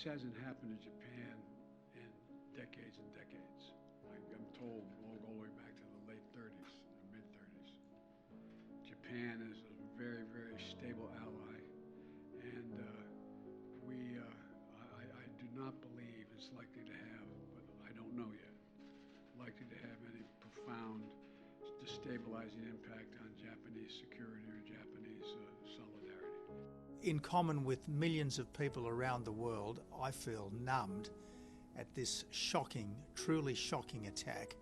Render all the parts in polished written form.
This hasn't happened in Japan in decades and decades. I'm told we'll go all the way back to the late 30s, the mid-30s. Japan is a very, very stable ally, and I do not believe it's likely to have, but I don't know yet, likely to have any profound destabilizing impact on Japanese security or Japanese solidarity. In common with millions of people around the world, I feel numbed at this shocking, truly shocking attack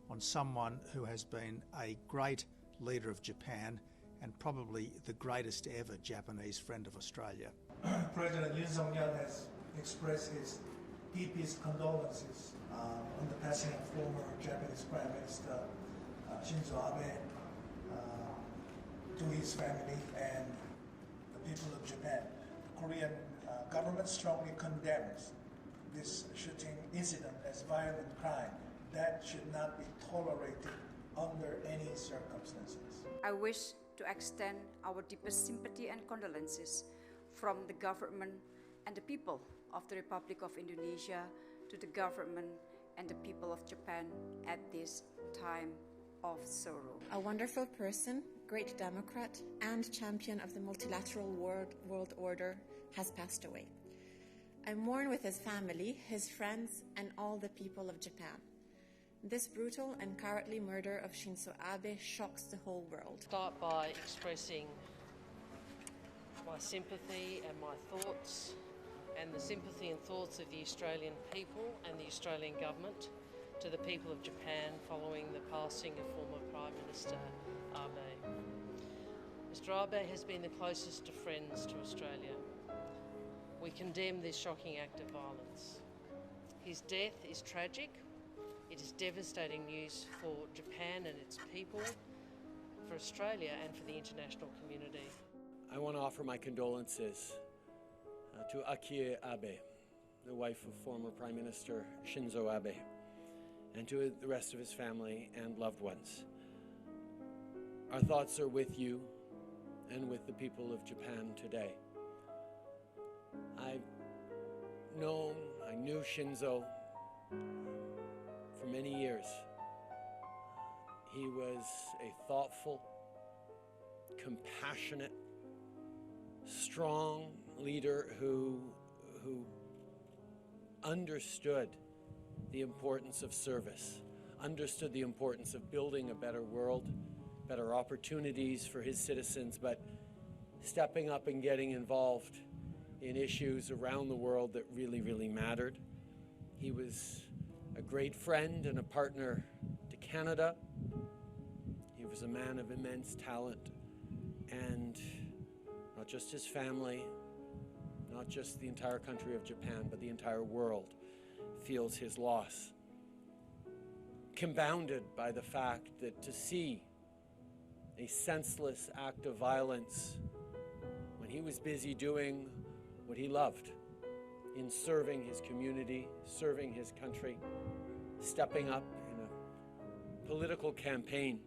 on someone who has been a great leader of Japan and probably the greatest ever Japanese friend of Australia. President Shinzo has expressed his deepest condolences on the passing of former Japanese Prime Minister Shinzo Abe to his family and the people of Japan. The Korean government strongly condemns this shooting incident as violent crime that should not be tolerated under any circumstances. I wish to extend our deepest sympathy and condolences from the government and the people of the Republic of Indonesia to the government and the people of Japan at this time of sorrow. A wonderful person, great Democrat, and champion of the multilateral world order has passed away. I mourn with his family, his friends, and all the people of Japan. This brutal and cowardly murder of Shinzo Abe shocks the whole world. Start by expressing my sympathy and my thoughts, and the sympathy and thoughts of the Australian people and the Australian government to the people of Japan following the passing of former Prime Minister Abe. Mr Abe has been the closest of friends to Australia. We condemn this shocking act of violence. His death is tragic. It is devastating news for Japan and its people, for Australia and for the international community. I want to offer my condolences to Akie Abe, the wife of former Prime Minister Shinzo Abe, and to the rest of his family and loved ones. Our thoughts are with you and with the people of Japan today. I knew Shinzo for many years. He was a thoughtful, compassionate, strong leader who understood the importance of service, understood the importance of building a better world, better opportunities for his citizens, but stepping up and getting involved in issues around the world that really, really mattered. He was a great friend and a partner to Canada. He was a man of immense talent, and not just his family, not just the entire country of Japan, but the entire world feels his loss. Compounded by the fact that to see a senseless act of violence when he was busy doing what he loved in serving his community, serving his country, stepping up in a political campaign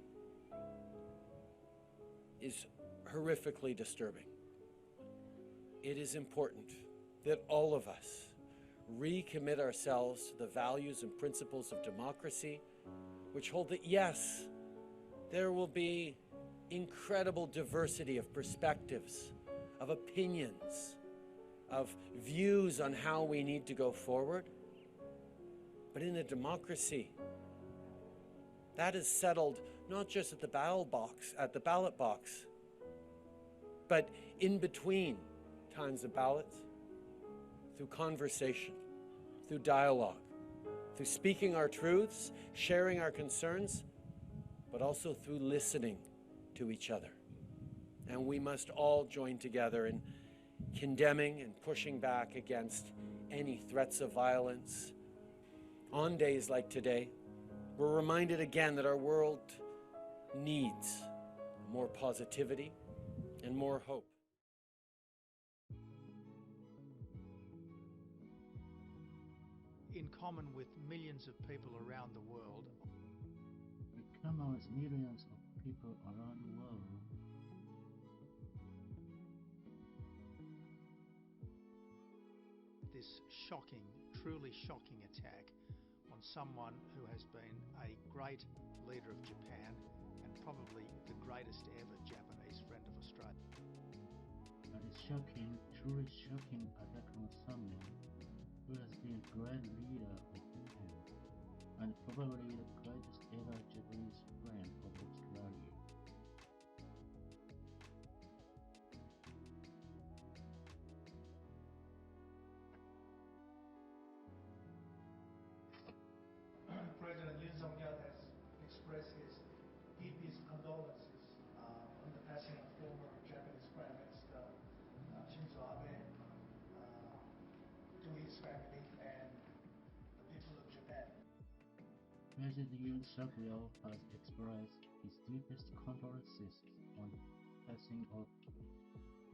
is horrifically disturbing. It is important that all of us recommit ourselves to the values and principles of democracy, which hold that, yes, there will be incredible diversity of perspectives, of opinions, of views on how we need to go forward. But in a democracy, that is settled not just at the ballot box, but in between times of ballots, through conversation, through dialogue, through speaking our truths, sharing our concerns, but also through listening to each other. And we must all join together in condemning and pushing back against any threats of violence. On days like today, we're reminded again that our world needs more positivity and more hope. In common with millions of people around the world, millions of people around the world, this shocking, truly shocking attack on someone who has been a great leader of Japan and probably the greatest ever Japanese friend of Australia. That is shocking, truly shocking attack on someone who has been a great leader of Japan and probably the greatest ever Japanese friend of Australia. President Shinzo has expressed his deepest condolences on the passing of former Japanese Prime Minister Shinzo Abe to his family and the people of Japan. President Yoon Suk-yeol has expressed his deepest condolences on the passing of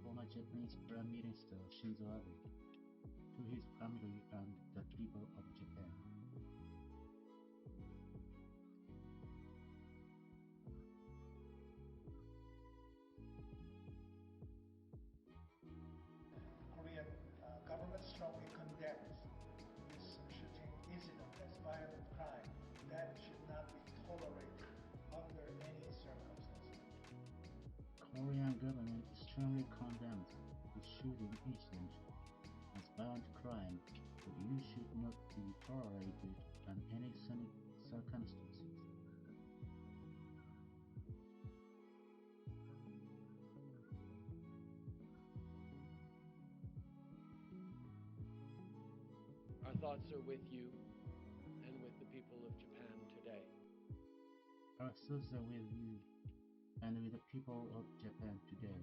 former Japanese Prime Minister Shinzo Abe to his family and the people of Japan. Korean government strongly condemns this shooting incident as violent crime that should not be tolerated under any circumstances. Korean government strongly condemns the shooting incident as violent crime that you should not be tolerated under any circumstances. Our thoughts are with you and with the people of Japan today. Our thoughts are with you and with the people of Japan today.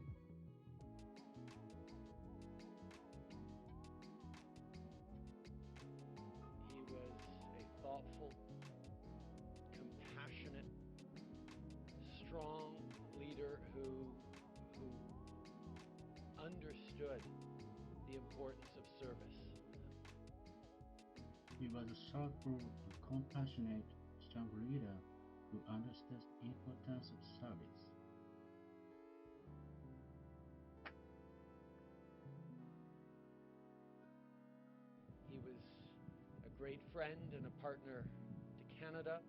He was a thoughtful, compassionate, strong leader who understood the importance of service. He was a thoughtful, compassionate, strong leader who understood the importance of service. He was a great friend and a partner to Canada.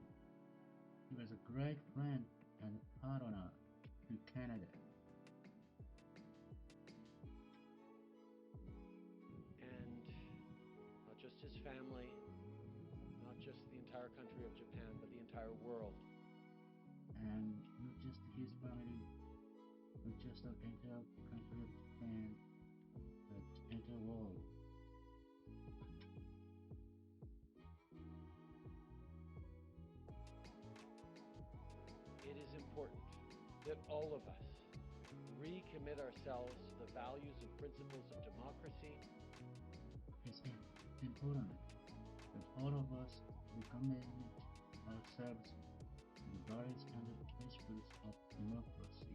He was a great friend and partner to Canada. And not just his family, not just the entire country of Japan, but the entire world. And not just his family, not just the entire country of Japan, but the entire world. It is important that all of us recommit ourselves to the values and principles of democracy. It's important that all of us recommit ourselves to the values and the principles of democracy.